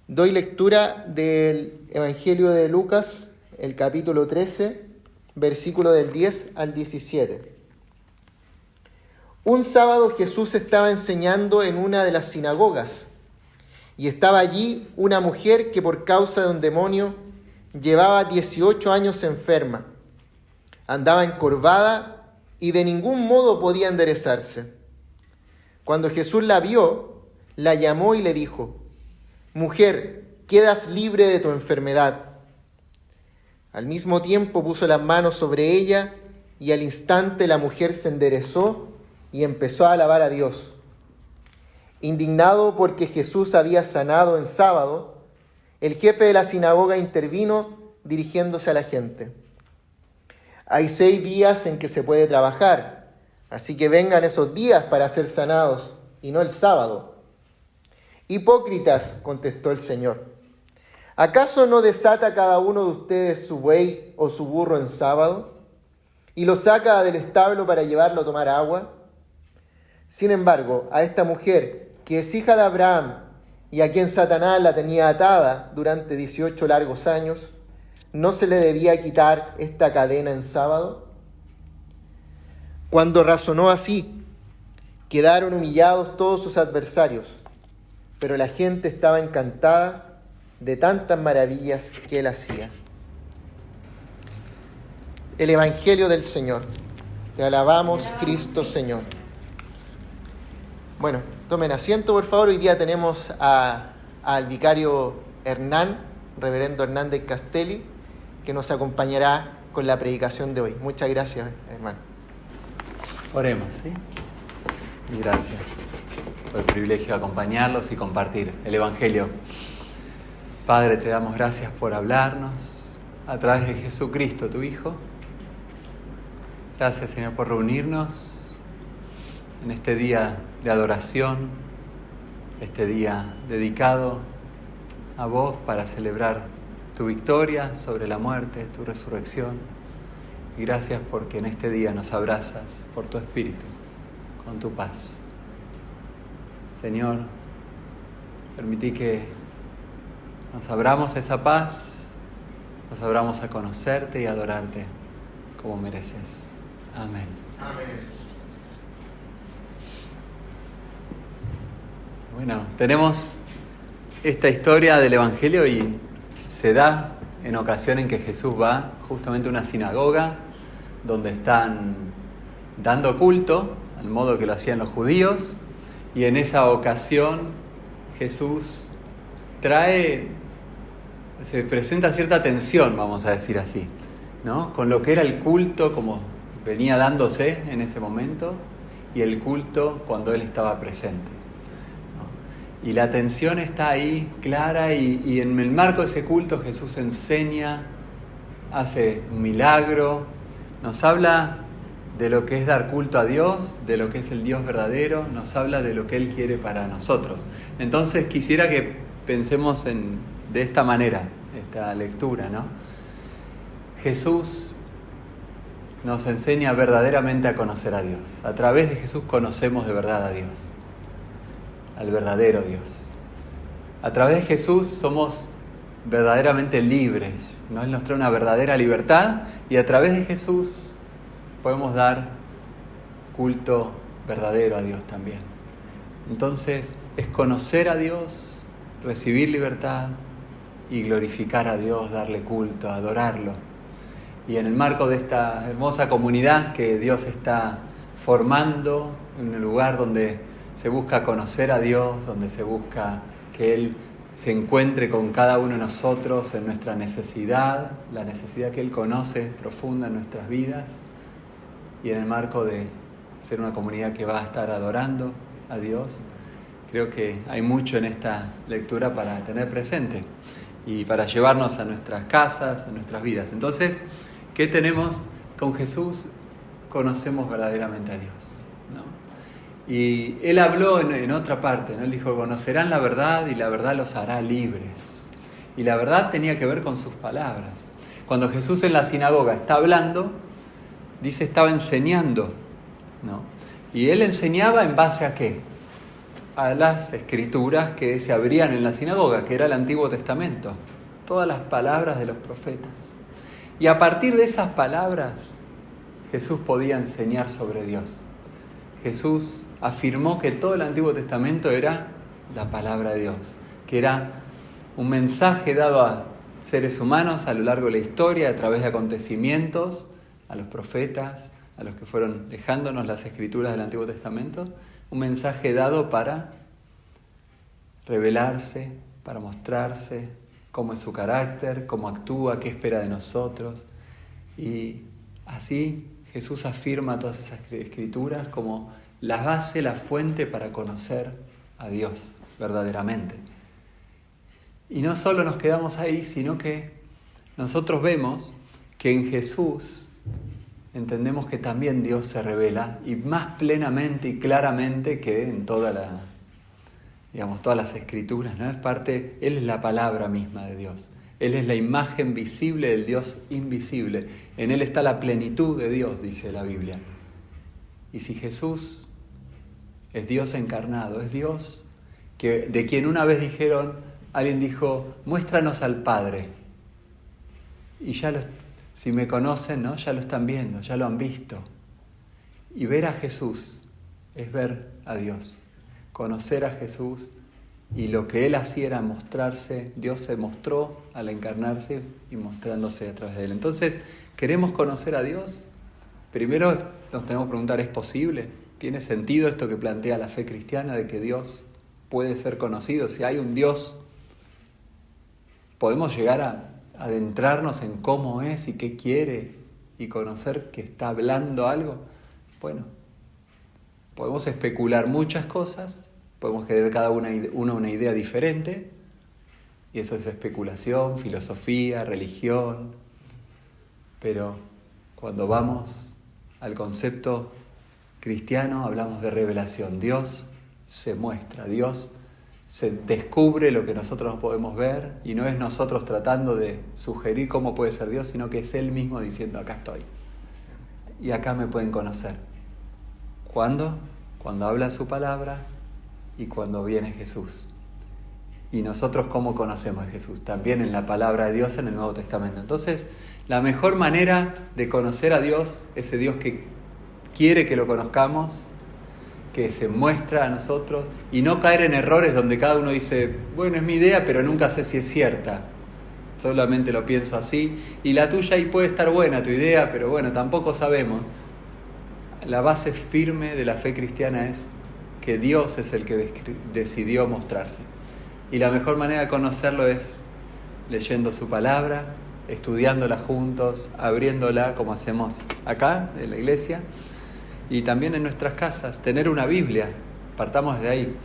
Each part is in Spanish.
Doy lectura del Evangelio de Lucas, el capítulo 13, versículo del 10 al 17. Un sábado Jesús estaba enseñando en una de las sinagogas, y estaba allí una mujer que por causa de un demonio llevaba 18 años enferma. Andaba encorvada y de ningún modo podía enderezarse. Cuando Jesús la vio, la llamó y le dijo: «Mujer, quedas libre de tu enfermedad». Al mismo tiempo puso las manos sobre ella y al instante la mujer se enderezó y empezó a alabar a Dios. Indignado porque Jesús había sanado en sábado, el jefe de la sinagoga intervino dirigiéndose a la gente: «Hay 6 días en que se puede trabajar, así que vengan esos días para ser sanados y no el sábado». «Hipócritas», contestó el Señor, ¿acaso no desata cada uno de ustedes su buey o su burro en sábado y lo saca del establo para llevarlo a tomar agua? Sin embargo, a esta mujer, que es hija de Abraham y a quien Satanás la tenía atada durante 18 largos años, ¿no se le debía quitar esta cadena en sábado?». Cuando razonó así, quedaron humillados todos sus adversarios, pero la gente estaba encantada de tantas maravillas que él hacía. El Evangelio del Señor. Te alabamos, Cristo Señor. Bueno, tomen asiento, por favor. Hoy día tenemos al vicario Hernán, reverendo Hernández Castelli, que nos acompañará con la predicación de hoy. Muchas gracias, hermano. Oremos, ¿sí? Gracias por el privilegio de acompañarlos y compartir el Evangelio. Padre, te damos gracias por hablarnos a través de Jesucristo, tu Hijo. Gracias, Señor, por reunirnos en este día de adoración, este día dedicado a vos para celebrar tu victoria sobre la muerte, tu resurrección. Y gracias porque en este día nos abrazas por tu Espíritu, con tu paz. Señor, permití que nos abramos a esa paz, nos abramos a conocerte y adorarte como mereces. Amén. Amén. Bueno, tenemos esta historia del Evangelio y se da en ocasión en que Jesús va justamente a una sinagoga donde están dando culto, al modo que lo hacían los judíos, y en esa ocasión Jesús se presenta cierta tensión, vamos a decir así, ¿no? Con lo que era el culto como venía dándose en ese momento y el culto cuando Él estaba presente, ¿no? Y la tensión está ahí clara y en el marco de ese culto Jesús enseña, hace un milagro, nos habla de lo que es dar culto a Dios, de lo que es el Dios verdadero, nos habla de lo que Él quiere para nosotros. Entonces quisiera que pensemos de esta manera, esta lectura, ¿no? Jesús nos enseña verdaderamente a conocer a Dios. A través de Jesús conocemos de verdad a Dios, al verdadero Dios. A través de Jesús somos verdaderamente libres, ¿no? Él nos trae una verdadera libertad y a través de Jesús podemos dar culto verdadero a Dios también. Entonces, es conocer a Dios, recibir libertad y glorificar a Dios, darle culto, adorarlo. Y en el marco de esta hermosa comunidad que Dios está formando, en un lugar donde se busca conocer a Dios, donde se busca que Él se encuentre con cada uno de nosotros en nuestra necesidad, la necesidad que Él conoce profunda en nuestras vidas, y en el marco de ser una comunidad que va a estar adorando a Dios, creo que hay mucho en esta lectura para tener presente y para llevarnos a nuestras casas, a nuestras vidas. Entonces, ¿qué tenemos con Jesús? Conocemos verdaderamente a Dios, ¿no? Y Él habló en otra parte, ¿no? Él dijo: conocerán la verdad y la verdad los hará libres. Y la verdad tenía que ver con sus palabras. Cuando Jesús en la sinagoga está hablando, dice estaba enseñando, ¿no? Y Él enseñaba en base a ¿qué? a las escrituras que se abrían en la sinagoga, que era el Antiguo Testamento, todas las palabras de los profetas. Y a partir de esas palabras, Jesús podía enseñar sobre Dios. Jesús afirmó que todo el Antiguo Testamento era la palabra de Dios, que era un mensaje dado a seres humanos a lo largo de la historia, a través de acontecimientos, a los profetas, a los que fueron dejándonos las escrituras del Antiguo Testamento, un mensaje dado para revelarse, para mostrarse cómo es su carácter, cómo actúa, qué espera de nosotros. Y así Jesús afirma todas esas escrituras como la base, la fuente para conocer a Dios verdaderamente. Y no solo nos quedamos ahí, sino que nosotros vemos que en Jesús entendemos que también Dios se revela, y más plenamente y claramente que en todas las escrituras, ¿no? Él es la palabra misma de Dios. Él es la imagen visible del Dios invisible. En Él está la plenitud de Dios, dice la Biblia. Y si Jesús es Dios encarnado, es Dios de quien una vez alguien dijo, muéstranos al Padre. Y si me conocen, ¿no? Ya lo están viendo, ya lo han visto. Y ver a Jesús es ver a Dios. Conocer a Jesús, y lo que Él hacía era mostrarse. Dios se mostró al encarnarse y mostrándose a través de Él. Entonces, ¿queremos conocer a Dios? Primero nos tenemos que preguntar, ¿es posible? ¿Tiene sentido esto que plantea la fe cristiana de que Dios puede ser conocido? Si hay un Dios, ¿podemos llegar a adentrarnos en cómo es y qué quiere y conocer que está hablando algo? Bueno, podemos especular muchas cosas, podemos querer cada uno una idea diferente, y eso es especulación, filosofía, religión, pero cuando vamos al concepto cristiano hablamos de revelación. Dios se muestra, Dios se descubre lo que nosotros no podemos ver, y no es nosotros tratando de sugerir cómo puede ser Dios, sino que es Él mismo diciendo, acá estoy, y acá me pueden conocer. ¿Cuándo? Cuando habla su palabra y cuando viene Jesús. Y nosotros, ¿cómo conocemos a Jesús? También en la palabra de Dios en el Nuevo Testamento. Entonces, la mejor manera de conocer a Dios, ese Dios que quiere que lo conozcamos, que se muestra a nosotros, y no caer en errores donde cada uno dice, bueno, es mi idea, pero nunca sé si es cierta. Solamente lo pienso así, y la tuya ahí puede estar buena, tu idea, pero bueno, tampoco sabemos. La base firme de la fe cristiana es que Dios es el que decidió mostrarse. Y la mejor manera de conocerlo es leyendo su palabra, estudiándola juntos, abriéndola como hacemos acá en la iglesia, y también en nuestras casas, tener una Biblia. Partamos de ahí.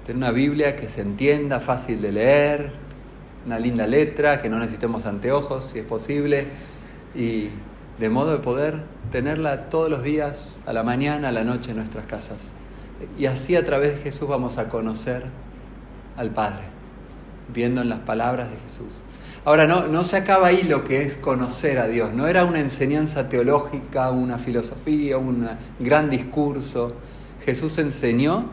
Tener una Biblia que se entienda, fácil de leer, una linda letra, que no necesitemos anteojos si es posible, y de modo de poder tenerla todos los días, a la mañana, a la noche en nuestras casas. Y así a través de Jesús vamos a conocer al Padre, viendo en las palabras de Jesús. Ahora, no se acaba ahí lo que es conocer a Dios. No era una enseñanza teológica, una filosofía, un gran discurso. Jesús enseñó,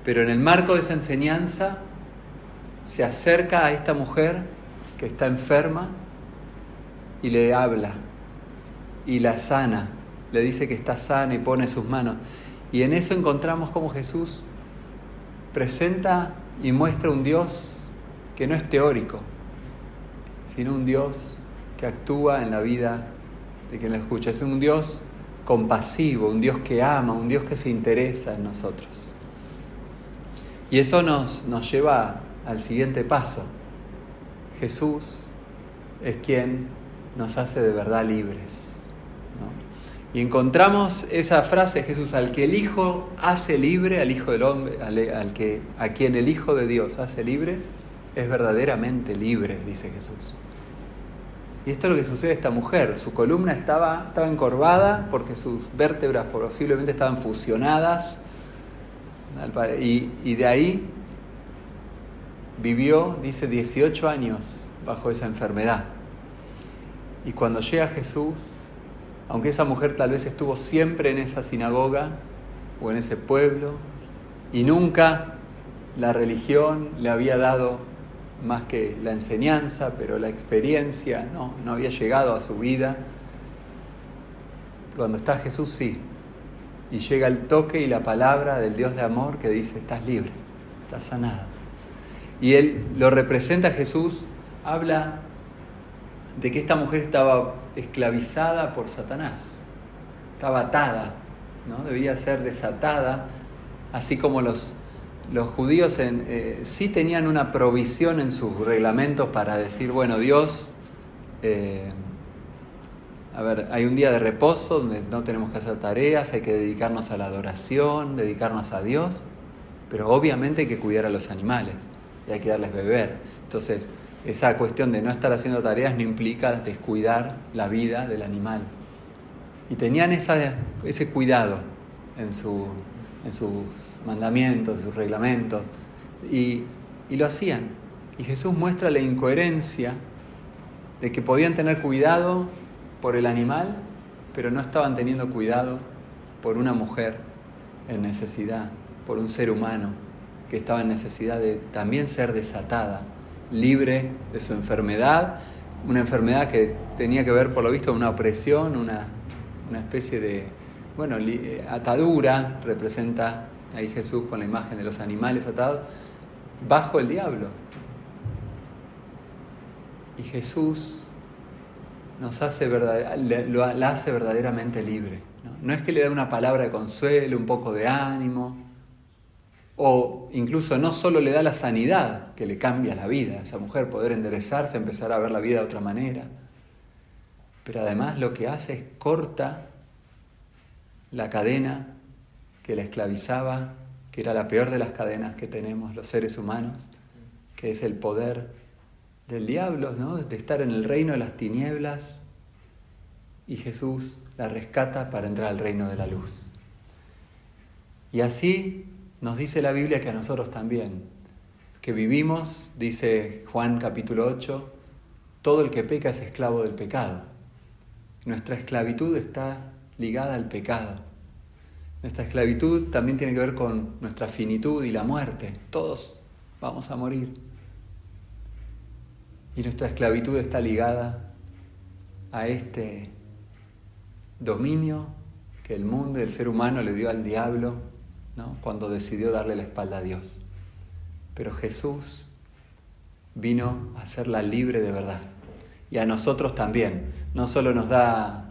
pero en el marco de esa enseñanza se acerca a esta mujer que está enferma y le habla y la sana. Le dice que está sana y pone sus manos. Y en eso encontramos cómo Jesús presenta y muestra un Dios que no es teórico, sino un Dios que actúa en la vida de quien lo escucha. Es un Dios compasivo, un Dios que ama, un Dios que se interesa en nosotros. Y eso nos lleva al siguiente paso. Jesús es quien nos hace de verdad libres, ¿no? Y encontramos esa frase de Jesús: al que el Hijo hace libre, al Hijo del Hombre, a quien el Hijo de Dios hace libre, es verdaderamente libre, dice Jesús. Y esto es lo que sucede a esta mujer. Su columna estaba encorvada porque sus vértebras posiblemente estaban fusionadas, y de ahí vivió, dice, 18 años bajo esa enfermedad. Y cuando llega Jesús, aunque esa mujer tal vez estuvo siempre en esa sinagoga o en ese pueblo, y nunca la religión le había dado más que la enseñanza, pero la experiencia no había llegado a su vida. Cuando está Jesús, sí. Y llega el toque y la palabra del Dios de amor que dice, estás libre, estás sanado. Y él lo representa a Jesús, habla de que esta mujer estaba esclavizada por Satanás, estaba atada, ¿no? Debía ser desatada, así como los judíos sí tenían una provisión en sus reglamentos para decir, bueno, Dios, hay un día de reposo donde no tenemos que hacer tareas, hay que dedicarnos a la adoración, dedicarnos a Dios, pero obviamente hay que cuidar a los animales y hay que darles beber. Entonces, esa cuestión de no estar haciendo tareas no implica descuidar la vida del animal. Y tenían ese cuidado en sus mandamientos, en sus reglamentos, y lo hacían. Y Jesús muestra la incoherencia de que podían tener cuidado por el animal, pero no estaban teniendo cuidado por una mujer en necesidad, por un ser humano que estaba en necesidad de también ser desatada, libre de su enfermedad, una enfermedad que tenía que ver, por lo visto, con una opresión, una especie de, atadura, representa ahí Jesús con la imagen de los animales atados, bajo el diablo. Y Jesús la hace verdaderamente libre. No es que le da una palabra de consuelo, un poco de ánimo, o incluso no solo le da la sanidad que le cambia la vida a esa mujer, poder enderezarse, empezar a ver la vida de otra manera, pero además lo que hace es corta la cadena que la esclavizaba, que era la peor de las cadenas que tenemos los seres humanos, que es el poder del diablo, ¿no? De estar en el reino de las tinieblas, y Jesús la rescata para entrar al reino de la luz. Y así nos dice la Biblia que a nosotros también, que vivimos, dice Juan capítulo 8, todo el que peca es esclavo del pecado. Nuestra esclavitud está ligada al pecado. Nuestra esclavitud también tiene que ver con nuestra finitud y la muerte. Todos vamos a morir. Y nuestra esclavitud está ligada a este dominio que el mundo y el ser humano le dio al diablo, ¿no? Cuando decidió darle la espalda a Dios. Pero Jesús vino a hacerla libre de verdad. Y a nosotros también. No solo nos da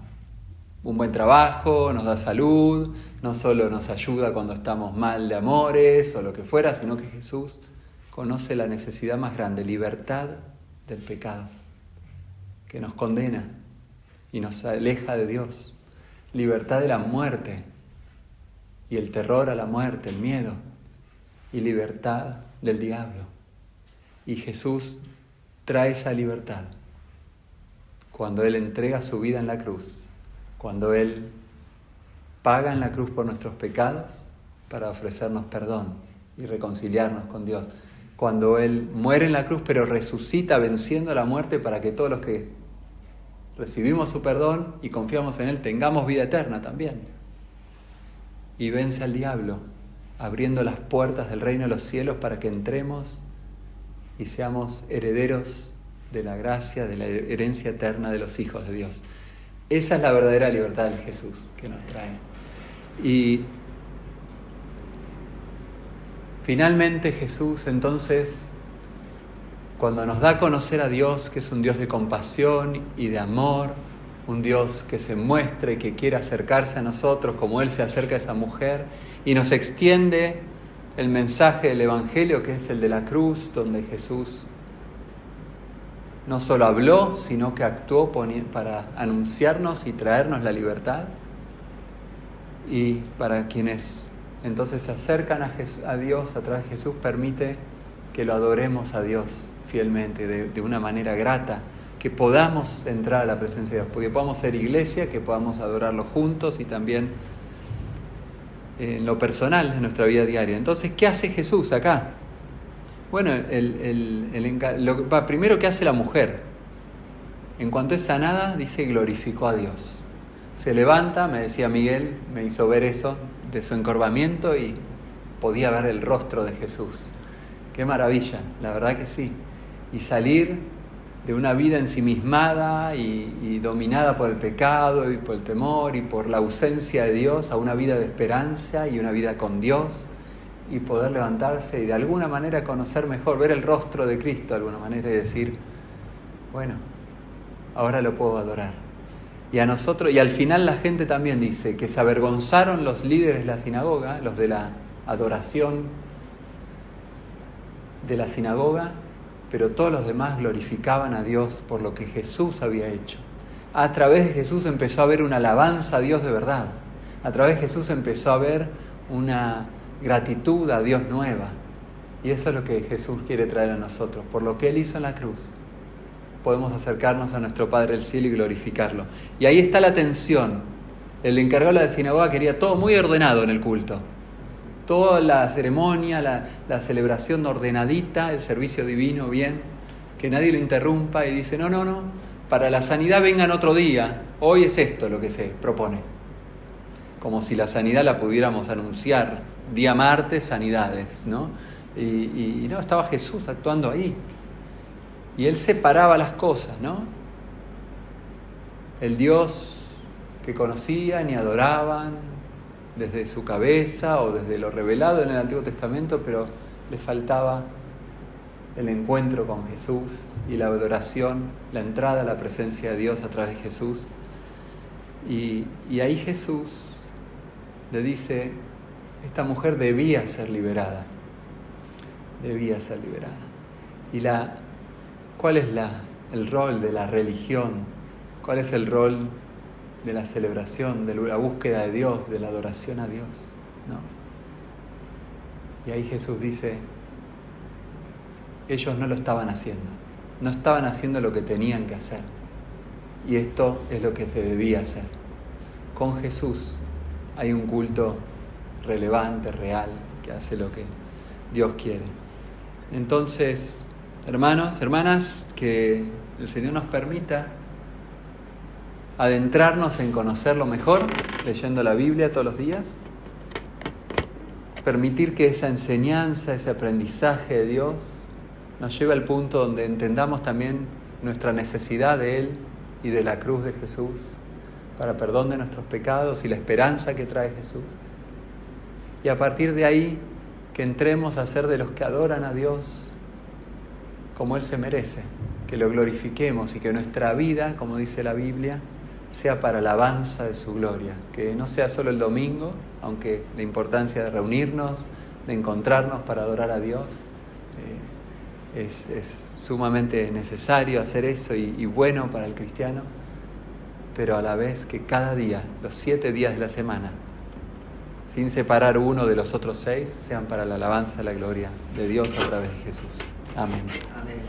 un buen trabajo, nos da salud, no solo nos ayuda cuando estamos mal de amores o lo que fuera, sino que Jesús conoce la necesidad más grande, libertad del pecado, que nos condena y nos aleja de Dios, libertad de la muerte y el terror a la muerte, el miedo, y libertad del diablo. Y Jesús trae esa libertad cuando Él entrega su vida en la cruz, cuando Él paga en la cruz por nuestros pecados para ofrecernos perdón y reconciliarnos con Dios. Cuando Él muere en la cruz, pero resucita venciendo la muerte para que todos los que recibimos su perdón y confiamos en Él tengamos vida eterna también. Y vence al diablo, abriendo las puertas del reino de los cielos para que entremos y seamos herederos de la gracia, de la herencia eterna de los hijos de Dios. Esa es la verdadera libertad de Jesús que nos trae. Y finalmente Jesús, entonces, cuando nos da a conocer a Dios, que es un Dios de compasión y de amor, un Dios que se muestre, que quiere acercarse a nosotros como Él se acerca a esa mujer, y nos extiende el mensaje del Evangelio, que es el de la cruz, donde Jesús no solo habló, sino que actuó para anunciarnos y traernos la libertad. Y para quienes entonces se acercan a Dios a través de Jesús, permite que lo adoremos a Dios fielmente, de una manera grata, que podamos entrar a la presencia de Dios, porque podamos ser iglesia, que podamos adorarlo juntos y también en lo personal, en nuestra vida diaria. Entonces, ¿qué hace Jesús acá? Bueno, primero, ¿qué hace la mujer? En cuanto es sanada, dice, glorificó a Dios. Se levanta, me decía Miguel, me hizo ver eso, de su encorvamiento, y podía ver el rostro de Jesús. Qué maravilla, la verdad que sí. Y salir de una vida ensimismada y dominada por el pecado y por el temor y por la ausencia de Dios a una vida de esperanza y una vida con Dios, y poder levantarse y de alguna manera conocer mejor, ver el rostro de Cristo de alguna manera y decir, bueno, ahora lo puedo adorar. Y a nosotros, y al final la gente también dice que se avergonzaron los líderes de la sinagoga, los de la adoración de la sinagoga, pero todos los demás glorificaban a Dios por lo que Jesús había hecho. A través de Jesús empezó a haber una alabanza a Dios de verdad. A través de Jesús empezó a haber una gratitud a Dios nueva. Y eso es lo que Jesús quiere traer a nosotros. Por lo que Él hizo en la cruz, podemos acercarnos a nuestro Padre del cielo y glorificarlo. Y ahí está la tensión. El encargado de la sinagoga quería todo muy ordenado en el culto. Toda la ceremonia, la celebración ordenadita, el servicio divino bien, que nadie lo interrumpa, y dice, no, para la sanidad vengan otro día, hoy es esto lo que se propone. Como si la sanidad la pudiéramos anunciar, día martes, sanidades, ¿no? Y no, estaba Jesús actuando ahí. Y Él separaba las cosas, ¿no? El Dios que conocían y adoraban, desde su cabeza o desde lo revelado en el Antiguo Testamento, pero le faltaba el encuentro con Jesús y la adoración, la entrada a la presencia de Dios a través de Jesús. Y ahí Jesús le dice, esta mujer debía ser liberada. Debía ser liberada. Y ¿cuál es el rol de la religión? ¿Cuál es el rol de la celebración, de la búsqueda de Dios, de la adoración a Dios, ¿no? Y ahí Jesús dice, ellos no lo estaban haciendo, no estaban haciendo lo que tenían que hacer, y esto es lo que se debía hacer. Con Jesús hay un culto relevante, real, que hace lo que Dios quiere. Entonces, hermanos, hermanas, que el Señor nos permita adentrarnos en conocerlo mejor, leyendo la Biblia todos los días, permitir que esa enseñanza, ese aprendizaje de Dios nos lleve al punto donde entendamos también nuestra necesidad de Él y de la cruz de Jesús para perdón de nuestros pecados y la esperanza que trae Jesús. Y a partir de ahí, que entremos a ser de los que adoran a Dios como Él se merece, que lo glorifiquemos y que nuestra vida, como dice la Biblia, sea para alabanza de su gloria, que no sea solo el domingo, aunque la importancia de reunirnos, de encontrarnos para adorar a Dios, es sumamente necesario hacer eso y bueno para el cristiano, pero a la vez que cada día, los 7 días de la semana, sin separar uno de los otros 6, sean para la alabanza y la gloria de Dios a través de Jesús. Amén. Amén.